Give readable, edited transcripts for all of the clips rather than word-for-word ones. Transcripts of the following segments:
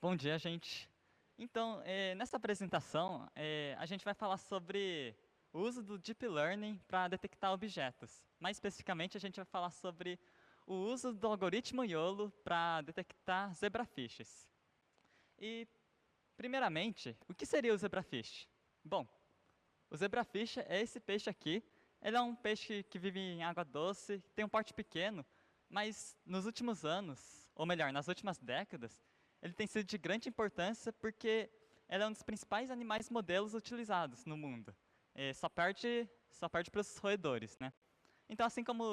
Bom dia, gente. Então, nessa apresentação, a gente vai falar sobre o uso do Deep Learning para detectar objetos. Mais especificamente, a gente vai falar sobre o uso do algoritmo YOLO para detectar zebrafiches. E, primeiramente, o que seria o zebrafish? Bom, o zebrafish é esse peixe aqui. Ele é um peixe que vive em água doce, tem um porte pequeno, mas nos últimos anos, ou melhor, nas últimas décadas, ele tem sido de grande importância porque ele é um dos principais animais modelos utilizados no mundo. Só perde para os roedores, né? Então, assim como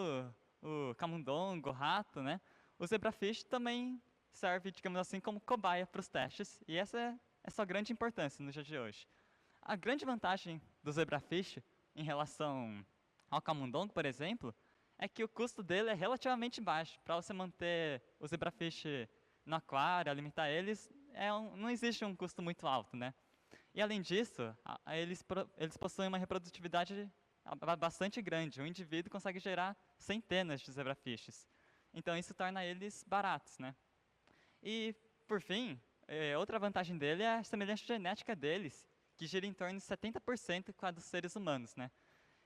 o camundongo, o rato, né? O zebrafish também serve, digamos assim, como cobaia para os testes. E essa é sua grande importância no dia de hoje. A grande vantagem do zebrafish em relação ao camundongo, por exemplo, é que o custo dele é relativamente baixo. Para você manter o zebrafish no aquário, alimentar eles, não existe um custo muito alto, né? E além disso, eles possuem uma reprodutividade bastante grande. Um indivíduo consegue gerar centenas de zebrafishes. Então isso torna eles baratos, né? E, por fim, outra vantagem dele é a semelhança genética deles, que gira em torno de 70% com a dos seres humanos, né?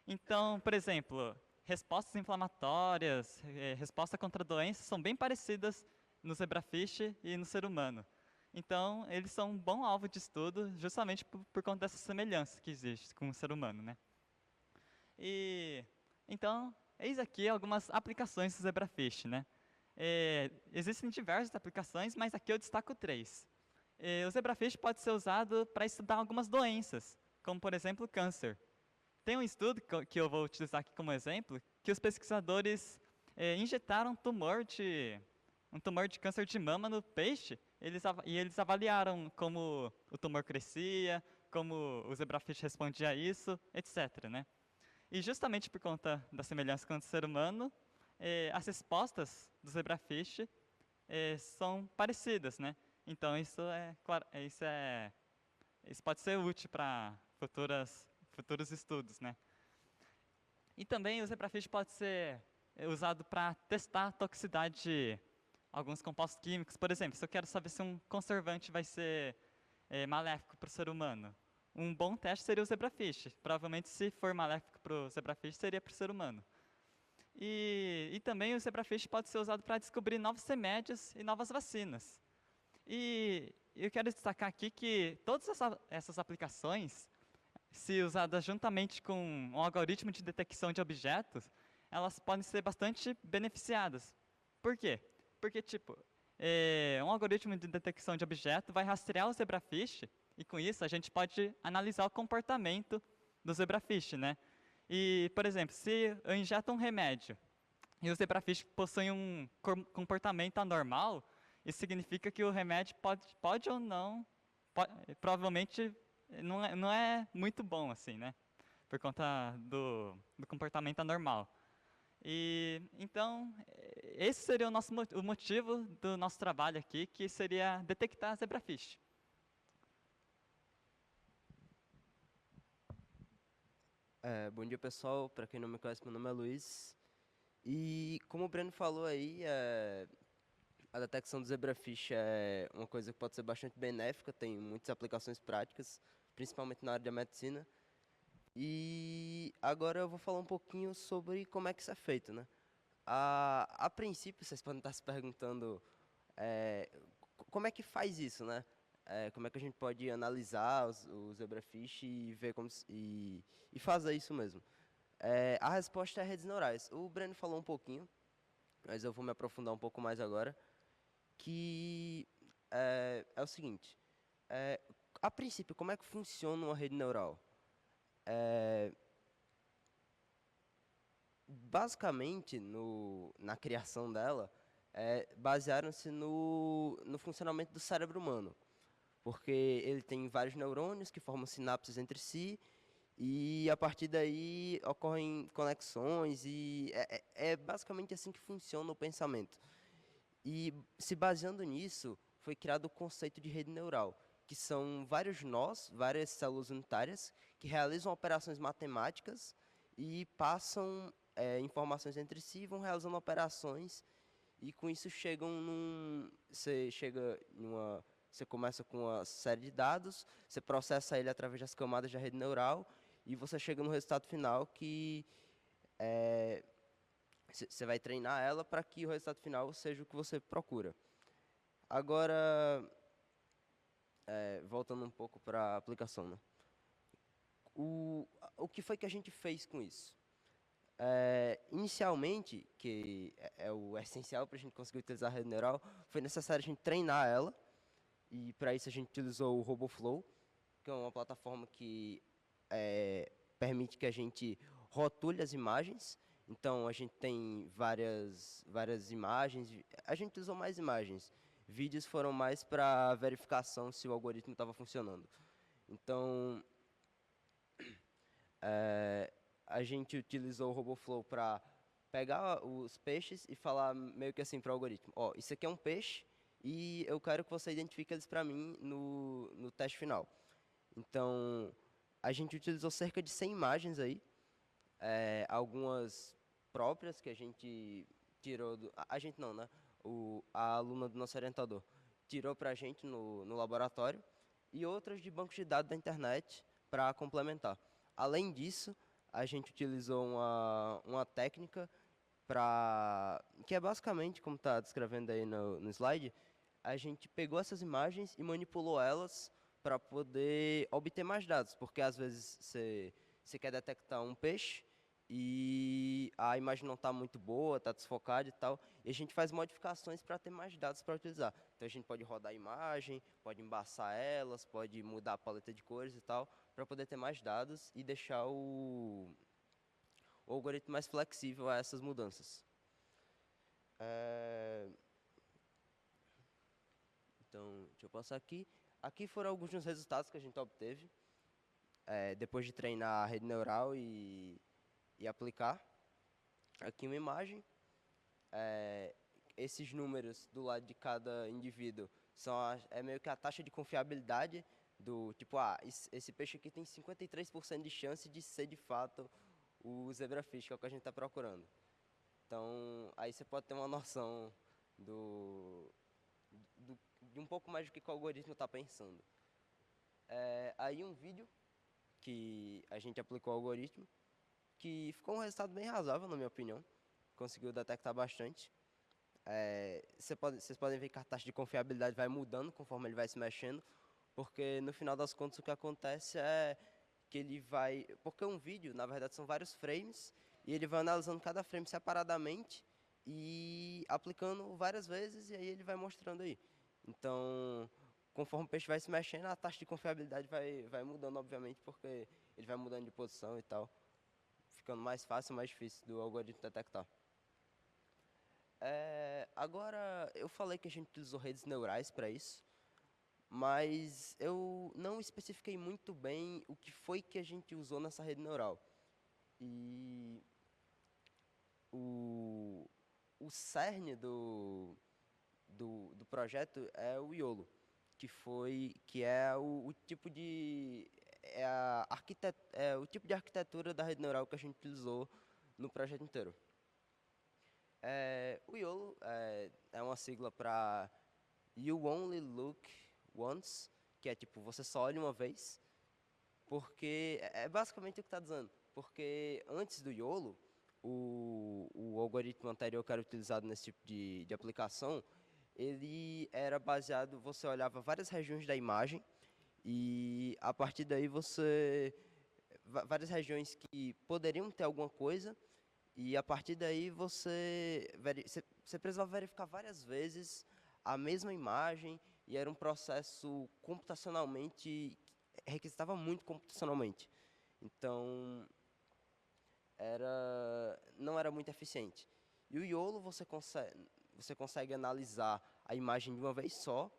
Então, por exemplo, respostas inflamatórias, resposta contra doenças são bem parecidas no zebrafish e no ser humano. Então, eles são um bom alvo de estudo justamente por conta dessa semelhança que existe com o ser humano, né? E então, eis aqui algumas aplicações do zebrafish, né? Existem diversas aplicações, mas aqui eu destaco três. O zebrafish pode ser usado para estudar algumas doenças, como por exemplo o câncer. Tem um estudo que eu vou utilizar aqui como exemplo, que os pesquisadores injetaram um tumor de câncer de mama no peixe, e eles avaliaram como o tumor crescia, como o zebrafish respondia a isso, etc, né? E justamente por conta da semelhança com o ser humano, as respostas do zebrafish são parecidas, né? Então isso pode ser útil para futuros estudos, né? E também o zebrafish pode ser usado para testar a toxicidade de alguns compostos químicos. Por exemplo, se eu quero saber se um conservante vai ser maléfico para o ser humano, um bom teste seria o zebrafish. Provavelmente, se for maléfico para o zebrafish, seria para o ser humano. E também o zebrafish pode ser usado para descobrir novos remédios e novas vacinas. E eu quero destacar aqui que todas essas aplicações, se usadas juntamente com um algoritmo de detecção de objetos, elas podem ser bastante beneficiadas. Por quê? Porque, tipo, um algoritmo de detecção de objeto vai rastrear o zebrafish e, com isso, a gente pode analisar o comportamento do zebrafish, né? E, por exemplo, se eu injeto um remédio e o zebrafish possui um comportamento anormal, isso significa que o remédio pode ou não, provavelmente não é muito bom, assim, né? Por conta do comportamento anormal. E então, esse seria o motivo do nosso trabalho aqui, que seria detectar zebrafish. Bom dia, pessoal. Para quem não me conhece, meu nome é Luiz. E como o Breno falou aí, a detecção do zebrafish é uma coisa que pode ser bastante benéfica, tem muitas aplicações práticas, principalmente na área da medicina. E agora eu vou falar um pouquinho sobre como é que isso é feito, né? A princípio, vocês podem estar se perguntando é, como é que faz isso, né? Como é que a gente pode analisar o zebrafish e ver e fazer isso mesmo? A resposta é redes neurais. O Breno falou um pouquinho, mas eu vou me aprofundar um pouco mais agora, que é o seguinte, é, a princípio, como é que funciona uma rede neural? Basicamente, na criação dela, basearam-se no funcionamento do cérebro humano. Porque ele tem vários neurônios que formam sinapses entre si, e a partir daí ocorrem conexões, e é basicamente assim que funciona o pensamento. E se baseando nisso, foi criado o conceito de rede neural, que são vários nós, várias células unitárias, que realizam operações matemáticas e passam informações entre si, vão realizando operações, e com isso você chega numa Você começa com uma série de dados, você processa ele através das camadas da rede neural e você chega no resultado final que você vai treinar ela para que o resultado final seja o que você procura. Agora, voltando um pouco para a aplicação, né? O que foi que a gente fez com isso? Inicialmente, que é o essencial para a gente conseguir utilizar a rede neural, foi necessário a gente treinar ela, e para isso a gente utilizou o RoboFlow, que é uma plataforma que permite que a gente rotule as imagens. Então, a gente tem várias imagens, a gente usou mais imagens. Vídeos foram mais para verificação se o algoritmo estava funcionando. Então, a gente utilizou o RoboFlow para pegar os peixes e falar meio que assim para o algoritmo: ó, isso aqui é um peixe e eu quero que você identifique eles para mim no teste final. Então, a gente utilizou cerca de 100 imagens aí, algumas próprias que a gente tirou a gente não, né? A aluna do nosso orientador tirou para a gente no laboratório, e outras de bancos de dados da internet para complementar. Além disso, a gente utilizou uma técnica que é basicamente, como está descrevendo aí no slide, a gente pegou essas imagens e manipulou elas para poder obter mais dados, porque às vezes você quer detectar um peixe e a imagem não está muito boa, está desfocada e tal, e a gente faz modificações para ter mais dados para utilizar. Então a gente pode rodar a imagem, pode embaçar elas, pode mudar a paleta de cores e tal, para poder ter mais dados e deixar o algoritmo mais flexível a essas mudanças. Então, deixa eu passar aqui. Aqui foram alguns dos resultados que a gente obteve, depois de treinar a rede neural e aplicar. Aqui uma imagem. Esses números do lado de cada indivíduo é meio que a taxa de confiabilidade do tipo, esse peixe aqui tem 53% de chance de ser de fato o zebrafish, que é o que a gente está procurando. Então, aí você pode ter uma noção de um pouco mais do que o algoritmo está pensando. Aí um vídeo que a gente aplicou ao algoritmo, que ficou um resultado bem razoável, na minha opinião. Conseguiu detectar bastante. Vocês podem ver que a taxa de confiabilidade vai mudando conforme ele vai se mexendo, porque no final das contas o que acontece é que ele vai... Porque um vídeo, na verdade, são vários frames, e ele vai analisando cada frame separadamente e aplicando várias vezes, e aí ele vai mostrando aí. Então, conforme o peixe vai se mexendo, a taxa de confiabilidade vai mudando, obviamente, porque ele vai mudando de posição e tal, ficando mais fácil, mais difícil do algoritmo detectar. Agora, eu falei que a gente utilizou redes neurais para isso, mas eu não especifiquei muito bem o que foi que a gente usou nessa rede neural. E o cerne do projeto é o YOLO, que é o tipo de o tipo de arquitetura da rede neural que a gente utilizou no projeto inteiro. O YOLO é uma sigla para You Only Look Once, que é tipo, você só olha uma vez, porque é basicamente o que está dizendo. Porque antes do YOLO, o algoritmo anterior que era utilizado nesse tipo de aplicação, ele era baseado, você olhava várias regiões da imagem, e a partir daí várias regiões que poderiam ter alguma coisa, e a partir daí você precisava verificar várias vezes a mesma imagem, e era um processo computacionalmente, requisitava muito computacionalmente. Então, não era muito eficiente. E o YOLO você consegue analisar a imagem de uma vez só.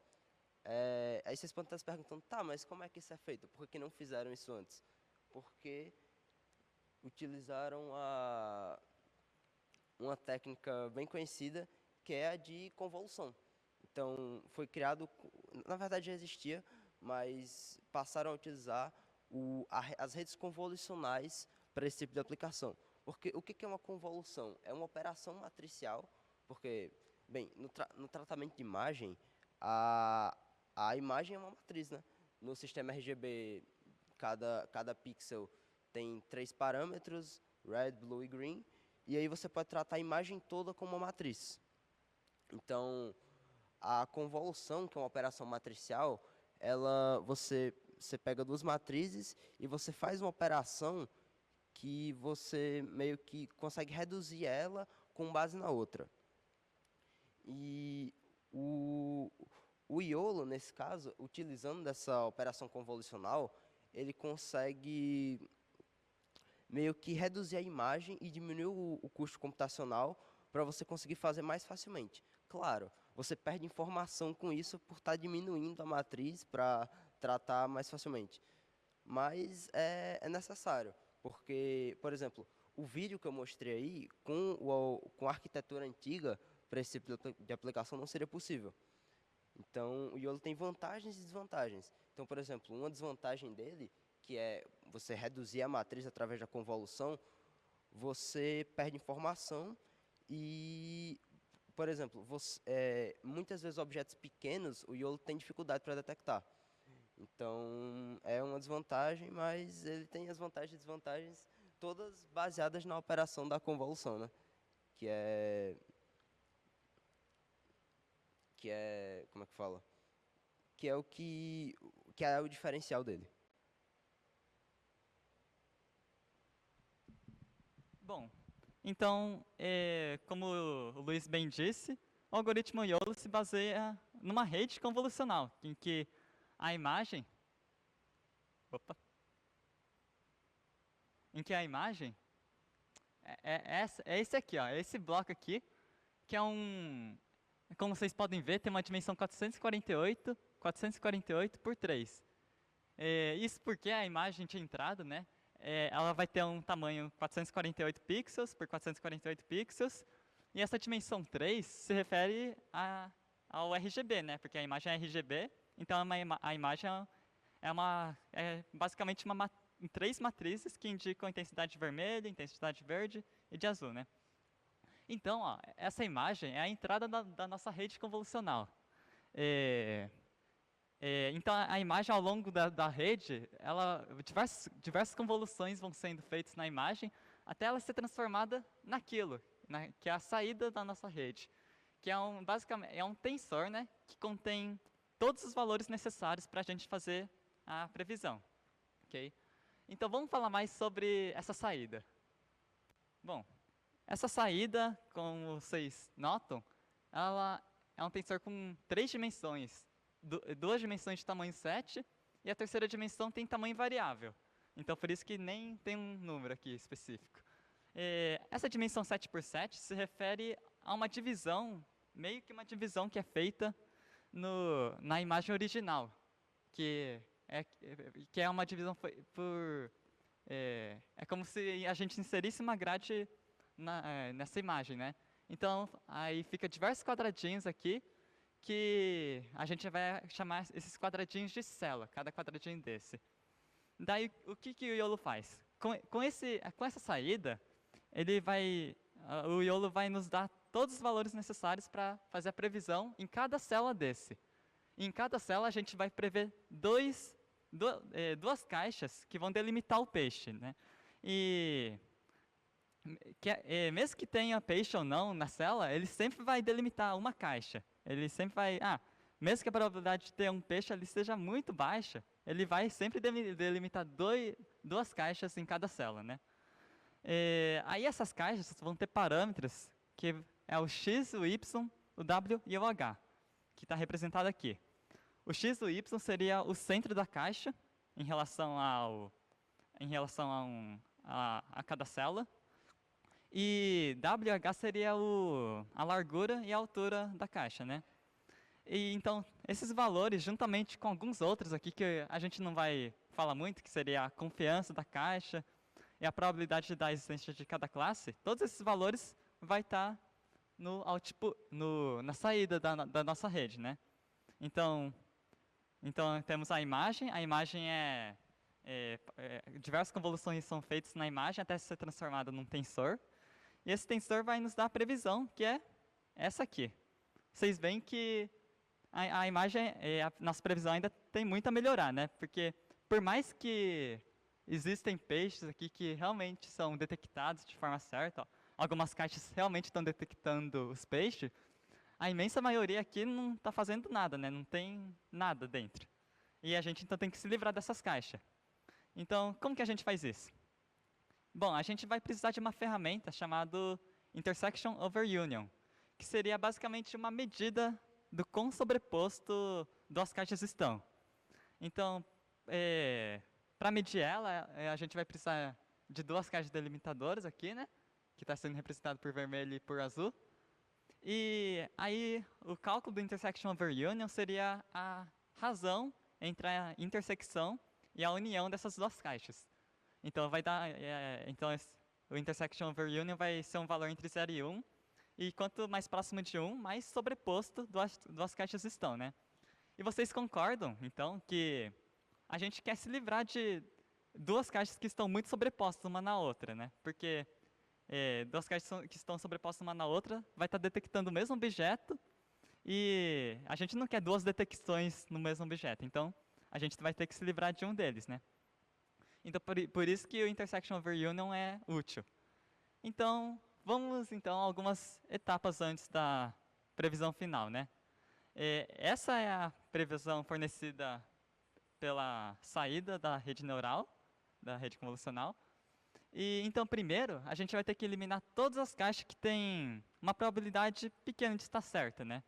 Aí vocês podem estar se perguntando, tá, mas como é que isso é feito? Por que não fizeram isso antes? Porque utilizaram uma técnica bem conhecida, que é a de convolução. Então, foi criado, na verdade já existia, mas passaram a utilizar as redes convolucionais para esse tipo de aplicação. Porque o que é uma convolução? É uma operação matricial, porque, bem, no tratamento de imagem, a imagem é uma matriz, né? No sistema RGB, cada pixel tem 3 parâmetros, red, blue e green, e aí você pode tratar a imagem toda como uma matriz. Então, a convolução, que é uma operação matricial, você pega duas matrizes e você faz uma operação que você meio que consegue reduzir ela com base na outra. E o, o Iolo, nesse caso, utilizando dessa operação convolucional, ele consegue meio que reduzir a imagem e diminuir o custo computacional para você conseguir fazer mais facilmente. Claro, você perde informação com isso por estar diminuindo a matriz para tratar mais facilmente. Mas é necessário, porque, por exemplo, o vídeo que eu mostrei aí, com a arquitetura antiga, para esse tipo de aplicação não seria possível. Então, o YOLO tem vantagens e desvantagens. Então, por exemplo, uma desvantagem dele, que é você reduzir a matriz através da convolução, você perde informação e, por exemplo, muitas vezes objetos pequenos, o YOLO tem dificuldade para detectar. Então, é uma desvantagem, mas ele tem as vantagens e desvantagens todas baseadas na operação da convolução, né? Que é, como é que fala? Que é que é o diferencial dele. Bom, então, como o Luiz bem disse, o algoritmo YOLO se baseia numa rede convolucional, em que a imagem... Opa! Em que a imagem é esse aqui, ó, é esse bloco aqui, que é como vocês podem ver, tem uma dimensão 448 por 3. Isso porque a imagem de entrada, né, ela vai ter um tamanho 448 pixels por 448 pixels, e essa dimensão 3 se refere ao RGB, né, porque a imagem é RGB, então a imagem é basicamente em 3 matrizes que indicam a intensidade vermelha, intensidade verde e de azul, né. Então, ó, essa imagem é a entrada da nossa rede convolucional. Então, a imagem ao longo da rede, diversas convoluções vão sendo feitas na imagem até ela ser transformada naquilo, que é a saída da nossa rede, que basicamente é um tensor, né, que contém todos os valores necessários para a gente fazer a previsão. Okay? Então, vamos falar mais sobre essa saída. Bom, essa saída, como vocês notam, ela é um tensor com 3 dimensões. 2 dimensões de tamanho 7, e a terceira dimensão tem tamanho variável. Então, por isso que nem tem um número aqui específico. Essa dimensão 7 por 7 se refere a uma divisão, meio que uma divisão que é feita na imagem original, que é uma divisão é como se a gente inserisse uma grade nessa imagem, né? Então, aí fica diversos quadradinhos aqui, que a gente vai chamar esses quadradinhos de célula, cada quadradinho desse. Daí, o que o YOLO faz? Com essa saída, o YOLO vai nos dar todos os valores necessários para fazer a previsão em cada célula desse. E em cada célula, a gente vai prever duas caixas que vão delimitar o peixe, né? E mesmo que tenha peixe ou não na célula, ele sempre vai delimitar uma caixa. Ele sempre vai, mesmo que a probabilidade de ter um peixe ali seja muito baixa, ele vai sempre delimitar duas caixas em cada célula, né? Aí essas caixas vão ter parâmetros que é o x, o y, o w e o h, que está representado aqui. O x e o y seria o centro da caixa em relação a cada célula. E WH seria a largura e a altura da caixa, né? E então, esses valores, juntamente com alguns outros aqui que a gente não vai falar muito, que seria a confiança da caixa e a probabilidade da existência de cada classe, todos esses valores vai estar na saída da nossa rede, né? Então temos a imagem diversas convoluções são feitas na imagem até ser transformada num tensor. E esse tensor vai nos dar a previsão, que é essa aqui. Vocês veem que a imagem, a nossa previsão ainda tem muito a melhorar, né? Porque por mais que existem peixes aqui que realmente são detectados de forma certa, ó, algumas caixas realmente estão detectando os peixes, a imensa maioria aqui não está fazendo nada, né? Não tem nada dentro. E a gente então tem que se livrar dessas caixas. Então, como que a gente faz isso? Bom, a gente vai precisar de uma ferramenta chamada Intersection Over Union, que seria basicamente uma medida do quão sobreposto duas caixas estão. Então, para medir ela, a gente vai precisar de duas caixas delimitadoras aqui, né? Que está sendo representado por vermelho e por azul. E aí, o cálculo do intersection over union seria a razão entre a intersecção e a união dessas duas caixas. Então, vai dar, o intersection over union vai ser um valor entre 0 e 1. E quanto mais próximo de 1, mais sobreposto duas caixas estão, né? E vocês concordam, então, que a gente quer se livrar de duas caixas que estão muito sobrepostas uma na outra, né? Porque duas caixas que estão sobrepostas uma na outra vai estar detectando o mesmo objeto e a gente não quer duas detecções no mesmo objeto. Então, a gente vai ter que se livrar de um deles, né? Então, por isso que o intersection over union é útil. Então, vamos então a algumas etapas antes da previsão final, né? Essa é a previsão fornecida pela saída da rede neural, da rede convolucional. E então, primeiro, a gente vai ter que eliminar todas as caixas que têm uma probabilidade pequena de estar certa, né?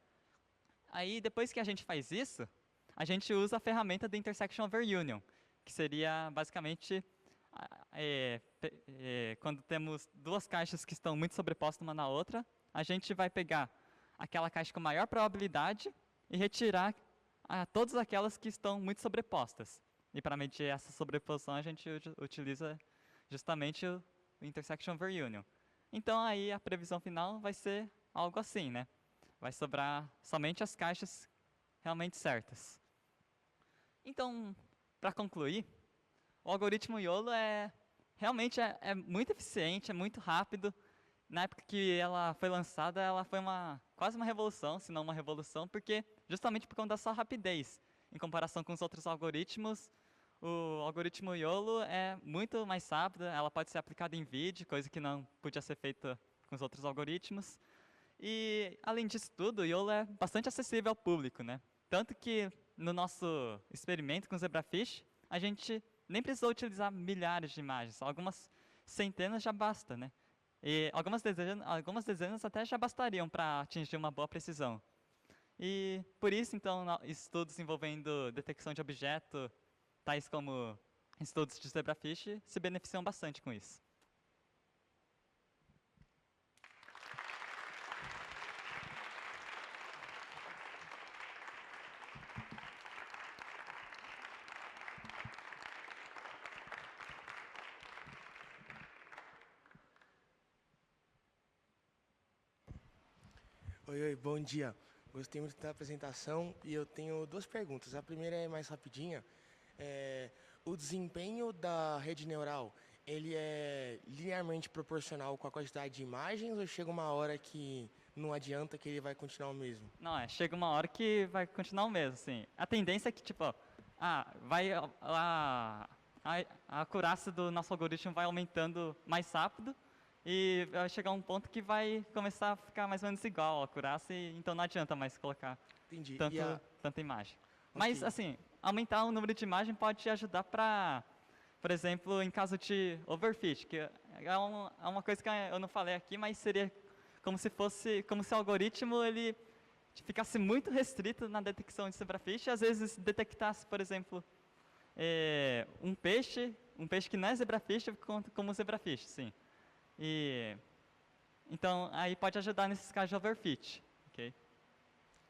Aí, depois que a gente faz isso, a gente usa a ferramenta do Intersection Over Union, que seria basicamente quando temos duas caixas que estão muito sobrepostas uma na outra, a gente vai pegar aquela caixa com maior probabilidade e retirar todas aquelas que estão muito sobrepostas. E para medir essa sobreposição, a gente utiliza justamente o intersection over union. Então aí a previsão final vai ser algo assim, né? Vai sobrar somente as caixas realmente certas. Então, para concluir, o algoritmo YOLO realmente é muito eficiente, é muito rápido. Na época que ela foi lançada, ela foi quase uma revolução, se não uma revolução, porque justamente por conta da sua rapidez. Em comparação com os outros algoritmos, o algoritmo YOLO é muito mais rápido, ela pode ser aplicada em vídeo, coisa que não podia ser feita com os outros algoritmos. E, além disso tudo, o YOLO é bastante acessível ao público, né? Tanto que, no nosso experimento com o Zebrafish, a gente nem precisou utilizar milhares de imagens, algumas centenas já basta, né? E algumas dezenas até já bastariam para atingir uma boa precisão. E, por isso, então, estudos envolvendo detecção de objeto, tais como estudos de Zebrafish, se beneficiam bastante com isso. Oi, bom dia. Gostei muito da apresentação e eu tenho duas perguntas. A primeira é mais rapidinha. O desempenho da rede neural, ele é linearmente proporcional com a quantidade de imagens ou chega uma hora que não adianta que ele vai continuar o mesmo? Não, chega uma hora que vai continuar o mesmo, assim. A tendência é que, tipo, a acurácia do nosso algoritmo vai aumentando mais rápido e vai chegar um ponto que vai começar a ficar mais ou menos igual a acurácia, e então não adianta mais colocar Entendi. tanta imagem. Ok. Mas, assim, aumentar o número de imagem pode ajudar para, por exemplo, em caso de overfit, que é uma coisa que eu não falei aqui, mas seria como se o algoritmo ele ficasse muito restrito na detecção de zebrafish e às vezes detectasse, por exemplo, um peixe que não é zebrafish como zebrafish, sim. Então, aí pode ajudar nesses casos de overfit, ok?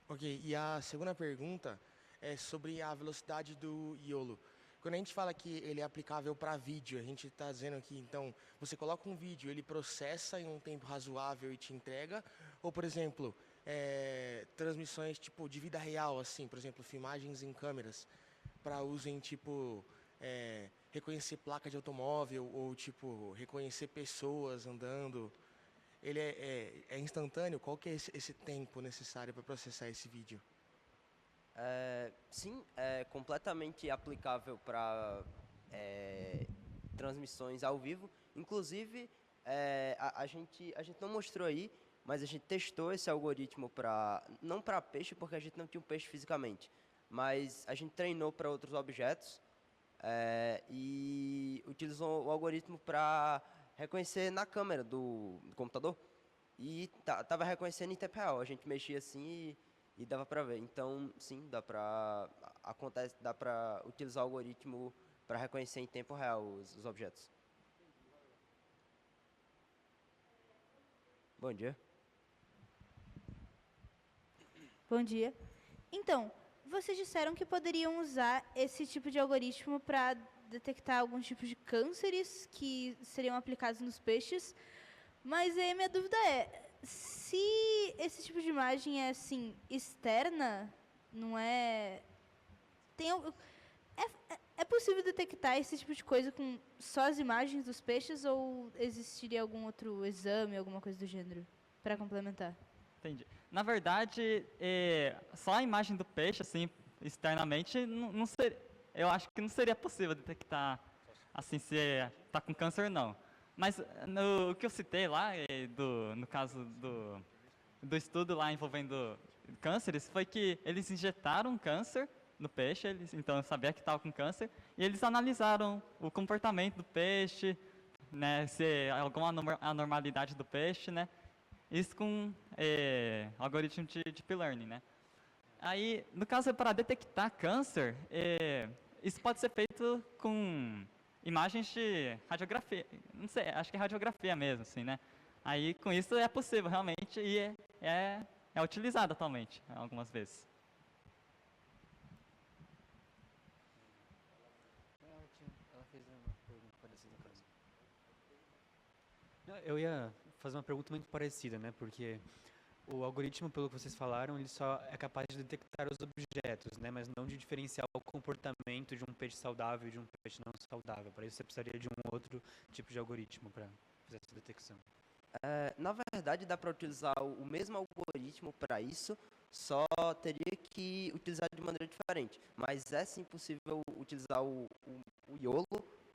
Ok, e a segunda pergunta é sobre a velocidade do YOLO. Quando a gente fala que ele é aplicável para vídeo, a gente está dizendo aqui, então, você coloca um vídeo, ele processa em um tempo razoável e te entrega, ou, por exemplo, transmissões tipo de vida real, assim, por exemplo, filmagens em câmeras, para uso em tipo reconhecer placa de automóvel ou tipo reconhecer pessoas andando. Ele é instantâneo? Qual que é esse tempo necessário para processar esse vídeo? Sim, é completamente aplicável para transmissões ao vivo. Inclusive, a gente não mostrou aí, mas a gente testou esse algoritmo não para peixe, porque a gente não tinha um peixe fisicamente, mas a gente treinou para outros objetos e utilizou o algoritmo para reconhecer na câmera do computador e tava reconhecendo em tempo real. A gente mexia assim e dava para ver. Então, sim, dá para utilizar o algoritmo para reconhecer em tempo real os objetos. Bom dia. Bom dia. Então, vocês disseram que poderiam usar esse tipo de algoritmo para detectar alguns tipos de cânceres que seriam aplicados nos peixes, mas aí minha dúvida é, se esse tipo de imagem é assim externa, não é, é possível detectar esse tipo de coisa com só as imagens dos peixes ou existiria algum outro exame, alguma coisa do gênero para complementar? Entendi. Na verdade, só a imagem do peixe, assim, externamente, não seria, eu acho que não seria possível detectar, assim, se está com câncer ou não. Mas o que eu citei lá, no caso do estudo lá envolvendo cânceres, foi que eles injetaram um câncer no peixe, então eu sabia que estava com câncer, e eles analisaram o comportamento do peixe, né, se alguma anormalidade do peixe, né, isso com algoritmo de Deep Learning, né. Aí, no caso, para detectar câncer, isso pode ser feito com imagens de radiografia, não sei, acho que é radiografia mesmo, assim, né. Aí, com isso, é possível, realmente, e é utilizado atualmente, algumas vezes. Ela fez uma pergunta parecida com essa. Não, eu ia fazer uma pergunta muito parecida, né? Porque o algoritmo, pelo que vocês falaram, ele só é capaz de detectar os objetos, né? Mas não de diferenciar o comportamento de um peixe saudável e de um peixe não saudável. Para isso, você precisaria de um outro tipo de algoritmo para fazer essa detecção. Na verdade, dá para utilizar o mesmo algoritmo para isso, só teria que utilizar de maneira diferente. Mas é sim possível utilizar o YOLO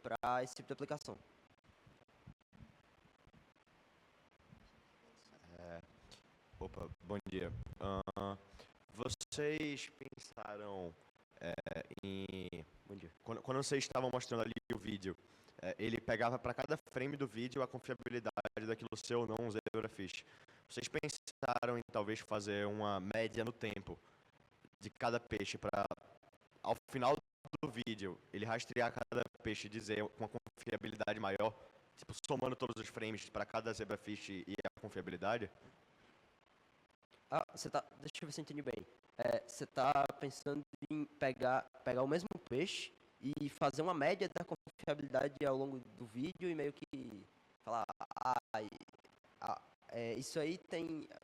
para esse tipo de aplicação. Opa, bom dia. Vocês pensaram Bom dia. quando vocês estavam mostrando ali o vídeo, ele pegava para cada frame do vídeo a confiabilidade daquilo ser ou não um zebrafish. Vocês pensaram em talvez fazer uma média no tempo de cada peixe para, ao final do vídeo, ele rastrear cada peixe e dizer com uma confiabilidade maior, tipo somando todos os frames para cada zebrafish e a confiabilidade? Deixa eu ver se eu entendi bem. Você está pensando em pegar o mesmo peixe e fazer uma média da confiabilidade ao longo do vídeo e meio que falar, isso aí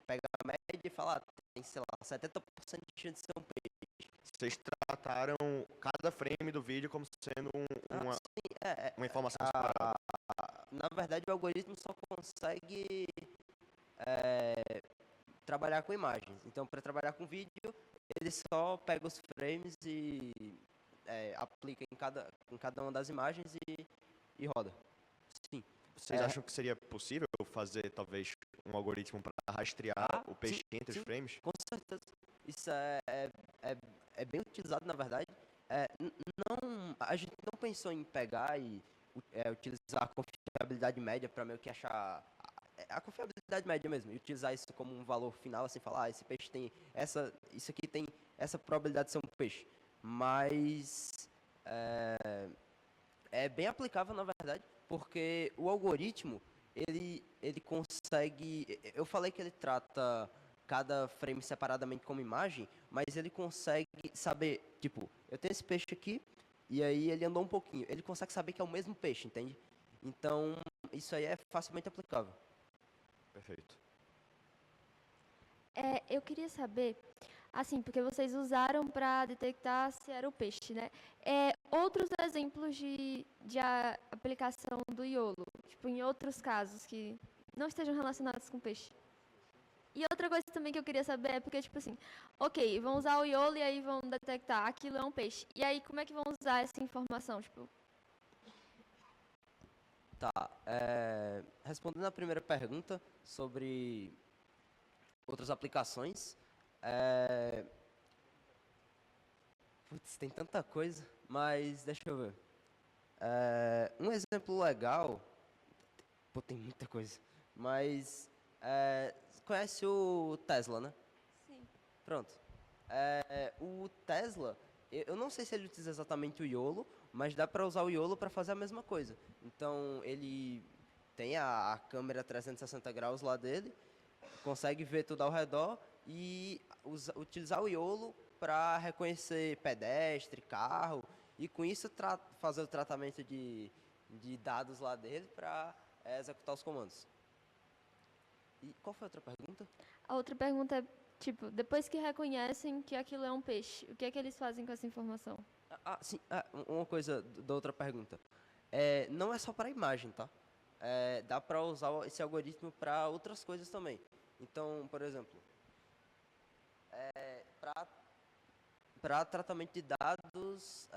pega a média e falar, tem, sei lá, 70% de chance de ser um peixe. Vocês trataram cada frame do vídeo como sendo uma informação separada. Na verdade, o algoritmo só consegue trabalhar com imagens. Então, para trabalhar com vídeo, ele só pega os frames e aplica em cada uma das imagens e roda. Sim. Vocês acham que seria possível fazer, talvez, um algoritmo para rastrear o peixe entre os frames? Com certeza. Isso é bem utilizado, na verdade. A gente não pensou em pegar e utilizar a confiabilidade média para meio que achar a confiabilidade média mesmo, e utilizar isso como um valor final, assim, falar, esse peixe tem isso aqui tem essa probabilidade de ser um peixe. Mas é bem aplicável, na verdade, porque o algoritmo, ele consegue, eu falei que ele trata cada frame separadamente como imagem, mas ele consegue saber, tipo, eu tenho esse peixe aqui, e aí ele andou um pouquinho, ele consegue saber que é o mesmo peixe, entende? Então, isso aí é facilmente aplicável. Perfeito. Eu queria saber, assim, porque vocês usaram para detectar se era o peixe, né? Outros exemplos de aplicação do YOLO, tipo, em outros casos que não estejam relacionados com peixe. E outra coisa também que eu queria saber é porque, tipo assim, ok, vão usar o YOLO e aí vão detectar aquilo é um peixe. E aí, como é que vão usar essa informação? Tipo, Tá. Respondendo a primeira pergunta sobre outras aplicações, é, putz, tem tanta coisa, mas deixa eu ver. Um exemplo legal, pô, tem muita coisa, mas conhece o Tesla, né? sim. Pronto. O Tesla, eu não sei se ele utiliza exatamente o YOLO, mas dá para usar o YOLO para fazer a mesma coisa. Então, ele tem a câmera 360 graus lá dele, consegue ver tudo ao redor e utilizar o YOLO para reconhecer pedestre, carro, e com isso fazer o tratamento de dados lá dele para executar os comandos. E qual foi a outra pergunta? A outra pergunta é, tipo, depois que reconhecem que aquilo é um peixe, o que é que eles fazem com essa informação? Sim, uma coisa da outra pergunta. Não é só para imagem, tá? Dá para usar esse algoritmo para outras coisas também. Então, por exemplo, para tratamento de dados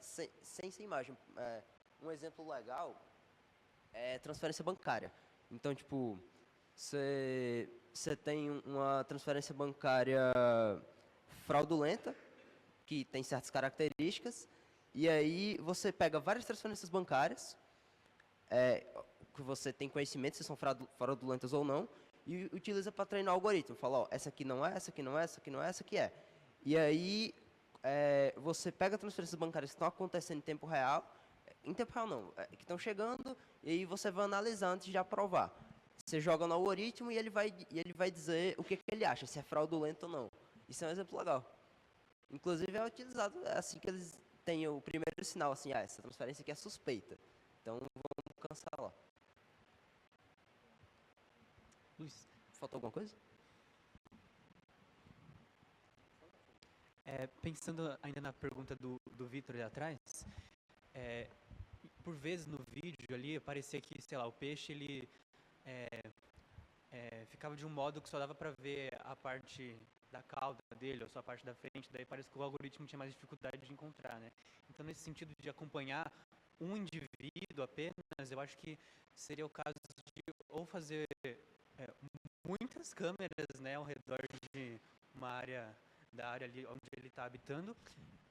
sem ser imagem. Um exemplo legal é transferência bancária. Então, tipo, você tem uma transferência bancária fraudulenta, que tem certas características, e aí você pega várias transferências bancárias, que você tem conhecimento se são fraudulentas ou não, e utiliza para treinar o algoritmo. Fala, ó, essa aqui não é, essa aqui não é, essa aqui não é, essa aqui é. E aí você pega transferências bancárias que estão acontecendo em tempo real não, que estão chegando, e aí você vai analisar antes de aprovar. Você joga no algoritmo e ele vai dizer o que ele acha, se é fraudulento ou não. Isso é um exemplo legal. Inclusive é utilizado assim que eles têm o primeiro sinal, assim, essa transferência aqui é suspeita. Então vamos cancelar. Luiz, Faltou alguma coisa? pensando ainda na pergunta do Vitor ali atrás, por vezes no vídeo ali parecia que, sei lá, o peixe ele ficava de um modo que só dava para ver a parte da cauda dele ou só a parte da frente, daí parece que o algoritmo tinha mais dificuldade de encontrar, né? Então, nesse sentido de acompanhar um indivíduo apenas, eu acho que seria o caso de ou fazer muitas câmeras, né, ao redor de uma área da área ali onde ele está habitando,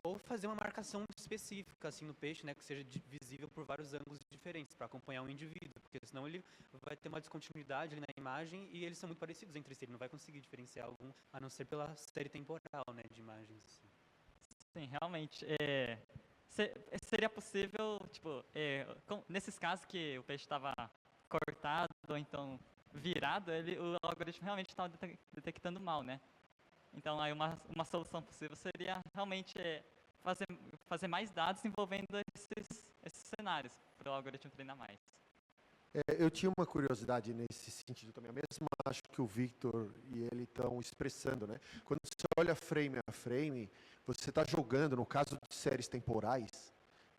ou fazer uma marcação específica assim no peixe, né, que seja visível por vários ângulos diferentes para acompanhar um indivíduo, porque senão ele vai ter uma descontinuidade ali na imagem e eles são muito parecidos entre si, ele não vai conseguir diferenciar algum, a não ser pela série temporal, né, de imagens. Assim. Sim, realmente. Seria possível, tipo, nesses casos que o peixe estava cortado ou então virado, o algoritmo realmente estava detectando mal, né? Então, aí uma solução possível seria realmente fazer mais dados envolvendo esses cenários, para o algoritmo treinar mais. Eu tinha uma curiosidade nesse sentido também, a mesma acho que o Victor e ele estão expressando, né? Quando você olha frame a frame, você está jogando, no caso de séries temporais,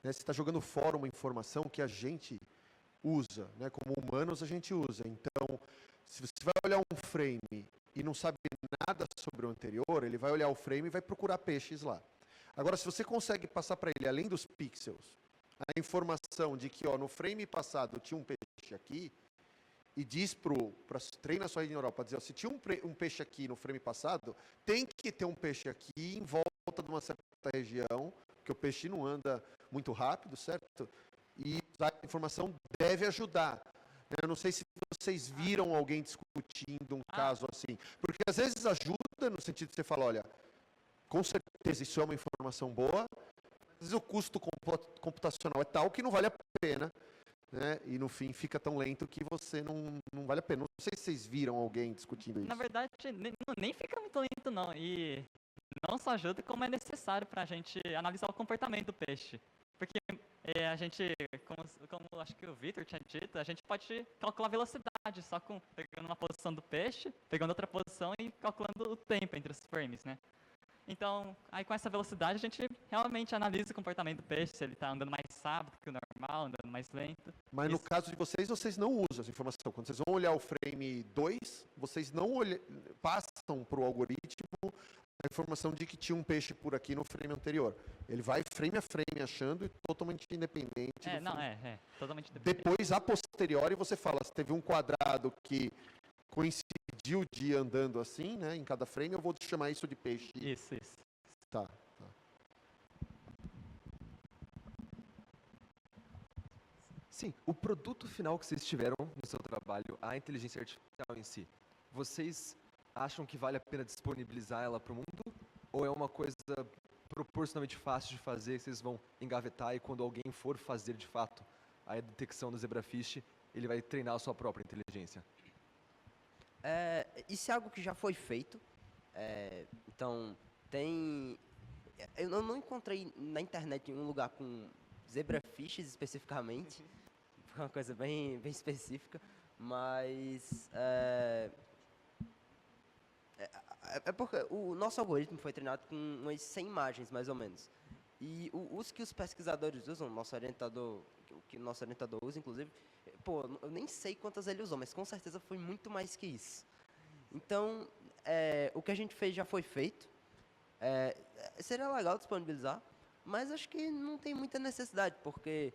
né, você está jogando fora uma informação que a gente usa, né? Como humanos a gente usa. Então, se você vai olhar um frame e não sabe nada sobre o anterior, ele vai olhar o frame e vai procurar peixes lá. Agora, se você consegue passar para ele, além dos pixels, a informação de que no frame passado tinha um peixe aqui, e diz treina a sua rede neural para dizer, se tinha um peixe aqui no frame passado, tem que ter um peixe aqui em volta de uma certa região, porque o peixe não anda muito rápido, certo? E a informação deve ajudar. Eu não sei se vocês viram alguém discutindo um caso assim, porque às vezes ajuda no sentido de você falar, olha, com certeza isso é uma informação boa, às vezes o custo computacional é tal que não vale a pena, né? E no fim fica tão lento que você não vale a pena. Não sei se vocês viram alguém discutindo isso. Na verdade, nem fica muito lento não, e não só ajuda como é necessário para a gente analisar o comportamento do peixe. Porque a gente, como acho que o Victor tinha dito, a gente pode calcular a velocidade só pegando uma posição do peixe, pegando outra posição e calculando o tempo entre os frames, né? Então, aí com essa velocidade a gente realmente analisa o comportamento do peixe, se ele está andando mais rápido que o normal, normal, andando mais lento. Mas no Isso- caso de vocês, vocês não usam essa informação. Quando vocês vão olhar o frame 2, vocês não passam para o algoritmo a informação de que tinha um peixe por aqui no frame anterior. Ele vai frame a frame achando e totalmente independente. do não, frame. totalmente dependente. Depois, a posteriori, você fala, se teve um quadrado que coincidiu de ir andando assim, né, em cada frame, eu vou chamar isso de peixe. Isso. Tá. Sim, o produto final que vocês tiveram no seu trabalho, a inteligência artificial em si, vocês acham que vale a pena disponibilizar ela para o mundo? Ou é uma coisa proporcionalmente fácil de fazer, que vocês vão engavetar e quando alguém for fazer de fato a detecção do zebrafish, ele vai treinar a sua própria inteligência? Isso é algo que já foi feito. Então, eu não encontrei na internet em um lugar com zebrafishes especificamente. Foi uma coisa bem específica. Mas é porque o nosso algoritmo foi treinado com umas 100 imagens, mais ou menos. E os que os pesquisadores usam, o que o nosso orientador usa, inclusive, eu nem sei quantas ele usou, mas com certeza foi muito mais que isso. Então, o que a gente fez já foi feito. Seria legal disponibilizar, mas acho que não tem muita necessidade, porque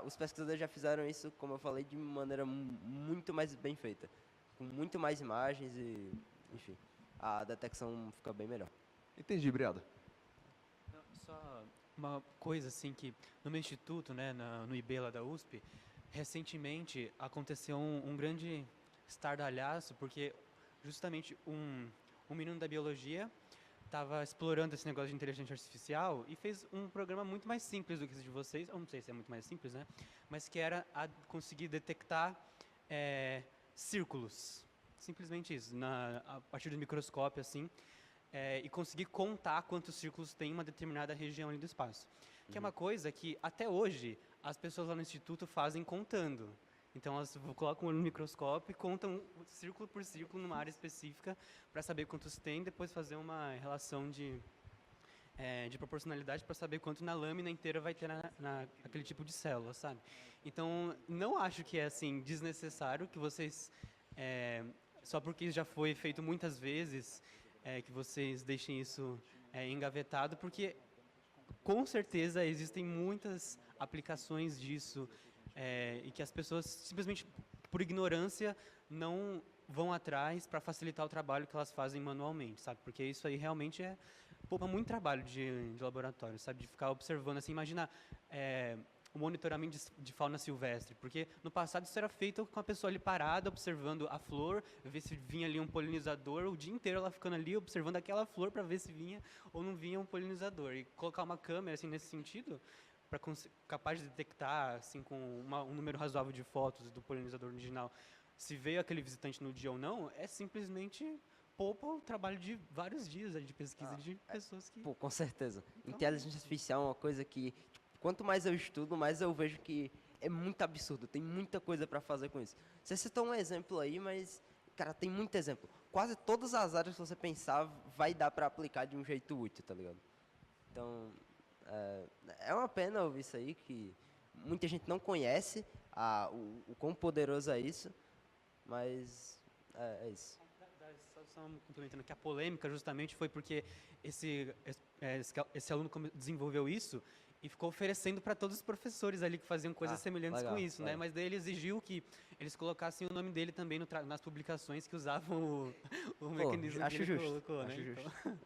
os pesquisadores já fizeram isso, como eu falei, de maneira muito mais bem feita, com muito mais imagens e, enfim, a detecção fica bem melhor. Entendi, obrigado. Não, só uma coisa assim que no meu instituto, né, no IB lá da USP, recentemente aconteceu um grande estardalhaço, porque justamente um menino da biologia estava explorando esse negócio de inteligência artificial e fez um programa muito mais simples do que esse de vocês, eu não sei se é muito mais simples, né, mas que era conseguir detectar círculos, simplesmente isso, a partir do microscópio, assim, e conseguir contar quantos círculos tem em uma determinada região ali do espaço. Que é uma coisa que, até hoje, as pessoas lá no instituto fazem contando. Então, elas colocam no microscópio e contam círculo por círculo numa área específica para saber quantos tem, depois fazer uma relação de proporcionalidade para saber quanto na lâmina inteira vai ter naquele tipo de célula, sabe? Então, não acho que é, assim, desnecessário que vocês, só porque isso já foi feito muitas vezes, que vocês deixem isso engavetado, porque com certeza existem muitas aplicações disso e que as pessoas simplesmente por ignorância não vão atrás para facilitar o trabalho que elas fazem manualmente, sabe? Porque isso aí realmente poupa muito trabalho de laboratório, sabe? De ficar observando, assim, imagina o monitoramento de fauna silvestre, porque no passado isso era feito com a pessoa ali parada, observando a flor, ver se vinha ali um polinizador, o dia inteiro ela ficando ali observando aquela flor para ver se vinha ou não vinha um polinizador. E colocar uma câmera, assim, nesse sentido, para capaz de detectar, assim, com um número razoável de fotos do polinizador original, se veio aquele visitante no dia ou não, simplesmente poupa o trabalho de vários dias de pesquisa de pessoas que... Pô, com certeza. Então, Inteligência artificial é uma coisa que, quanto mais eu estudo, mais eu vejo que é muito absurdo. Tem muita coisa para fazer com isso. Você citou um exemplo aí, mas, cara, tem muito exemplo. Quase todas as áreas que você pensar vai dar para aplicar de um jeito útil, tá ligado? Então, é uma pena ouvir isso aí, que muita gente não conhece o quão poderoso é isso, mas isso. Só complementando que a polêmica justamente foi porque esse aluno desenvolveu isso e ficou oferecendo para todos os professores ali que faziam coisas semelhantes legal, com isso, né? Mas daí ele exigiu que eles colocassem o nome dele também nas publicações que usavam o mecanismo acho que ele justo, colocou, acho né? justo. Então,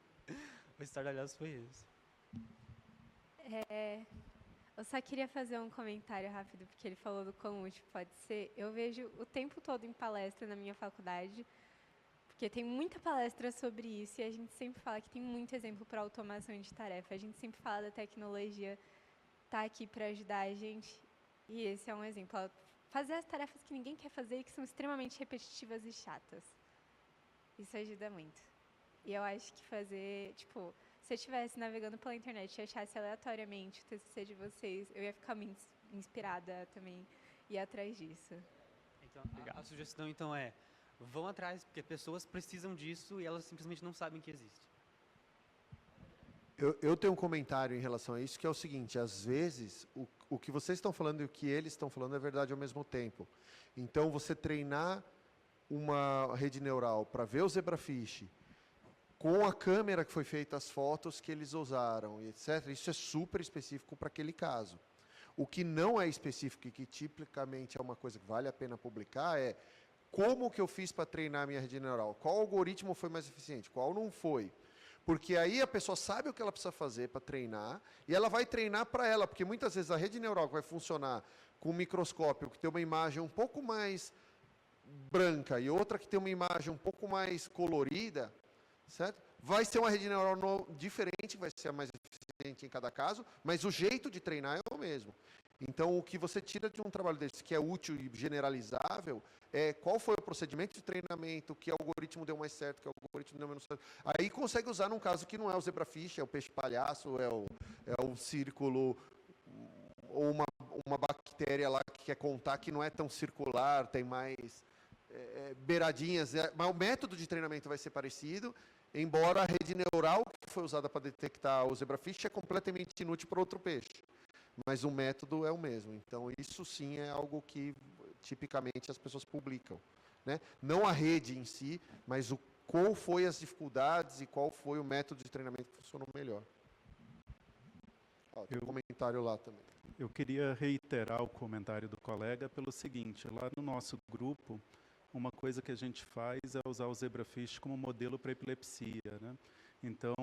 o estardalhaço foi isso. Eu só queria fazer um comentário rápido, porque ele falou do quão útil pode ser. Eu vejo o tempo todo em palestra na minha faculdade, porque tem muita palestra sobre isso, e a gente sempre fala que tem muito exemplo para automação de tarefa. A gente sempre fala da tecnologia tá aqui para ajudar a gente, e esse é um exemplo. Fazer as tarefas que ninguém quer fazer e que são extremamente repetitivas e chatas. Isso ajuda muito. E eu acho que fazer, tipo, se eu estivesse navegando pela internet e achasse aleatoriamente o TCC de vocês, eu ia ficar muito inspirada também ir atrás disso. Então, a sugestão então vão atrás, porque pessoas precisam disso e elas simplesmente não sabem que existe. Eu tenho um comentário em relação a isso, que é o seguinte, às vezes, o que vocês estão falando e o que eles estão falando é verdade ao mesmo tempo. Então, você treinar uma rede neural para ver o zebrafish, com a câmera que foi feita as fotos que eles usaram, e etc., isso é super específico para aquele caso. O que não é específico e que tipicamente é uma coisa que vale a pena publicar é como que eu fiz para treinar a minha rede neural, qual algoritmo foi mais eficiente, qual não foi. Porque aí a pessoa sabe o que ela precisa fazer para treinar, e ela vai treinar para ela, porque muitas vezes a rede neural que vai funcionar com um microscópio que tem uma imagem um pouco mais branca e outra que tem uma imagem um pouco mais colorida, certo? Vai ser uma rede neural diferente, vai ser a mais eficiente em cada caso, mas o jeito de treinar é o mesmo. Então, o que você tira de um trabalho desse, que é útil e generalizável, é qual foi o procedimento de treinamento, que algoritmo deu mais certo, que algoritmo deu menos certo. Aí consegue usar num caso que não é o zebrafish, é o peixe palhaço, é o círculo, ou uma bactéria lá que quer contar que não é tão circular, tem mais beiradinhas, mas o método de treinamento vai ser parecido, embora a rede neural que foi usada para detectar o zebrafish é completamente inútil para outro peixe. Mas o método é o mesmo. Então, isso sim é algo que, tipicamente, as pessoas publicam. Né? Não a rede em si, mas qual foi as dificuldades e qual foi o método de treinamento que funcionou melhor. Tem um comentário lá também. Eu queria reiterar o comentário do colega pelo seguinte, lá no nosso grupo, uma coisa que a gente faz é usar o zebrafish como modelo para epilepsia, né? Então,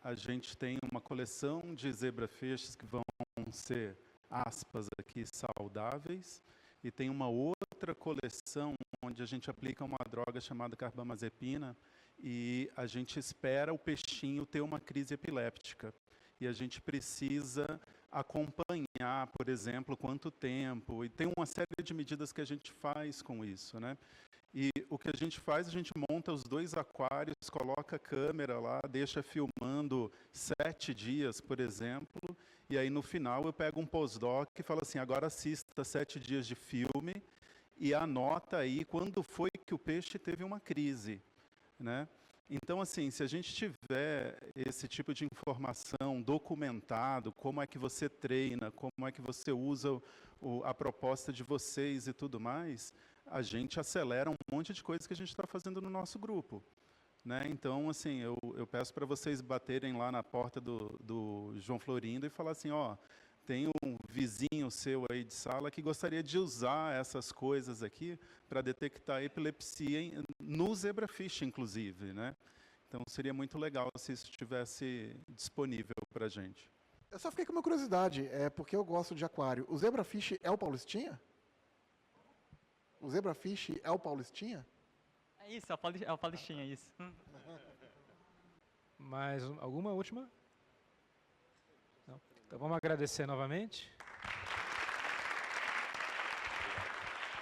a gente tem uma coleção de zebrafishes que vão ser, aspas aqui, saudáveis, e tem uma outra coleção onde a gente aplica uma droga chamada carbamazepina e a gente espera o peixinho ter uma crise epiléptica. E a gente precisa acompanhar, por exemplo, quanto tempo, e tem uma série de medidas que a gente faz com isso, né? E o que a gente faz, a gente monta os 2 aquários, coloca a câmera lá, deixa filmando 7 dias, por exemplo, e aí no final eu pego um postdoc e falo assim, agora assista 7 dias de filme e anota aí quando foi que o peixe teve uma crise, né? Então, assim, se a gente tiver esse tipo de informação documentado, como é que você treina, como é que você usa a proposta de vocês e tudo mais, a gente acelera um monte de coisas que a gente está fazendo no nosso grupo. Né? Então, assim, eu peço para vocês baterem lá na porta do João Florindo e falar assim, ó, tem um vizinho seu aí de sala que gostaria de usar essas coisas aqui para detectar epilepsia no zebrafish, inclusive, né? Então, seria muito legal se isso estivesse disponível para a gente. Eu só fiquei com uma curiosidade, porque eu gosto de aquário. O zebrafish é o Paulistinha? O zebrafish é o Paulistinha? É isso, é o Paulistinha, é isso. Mais alguma última? Não. Então vamos agradecer novamente.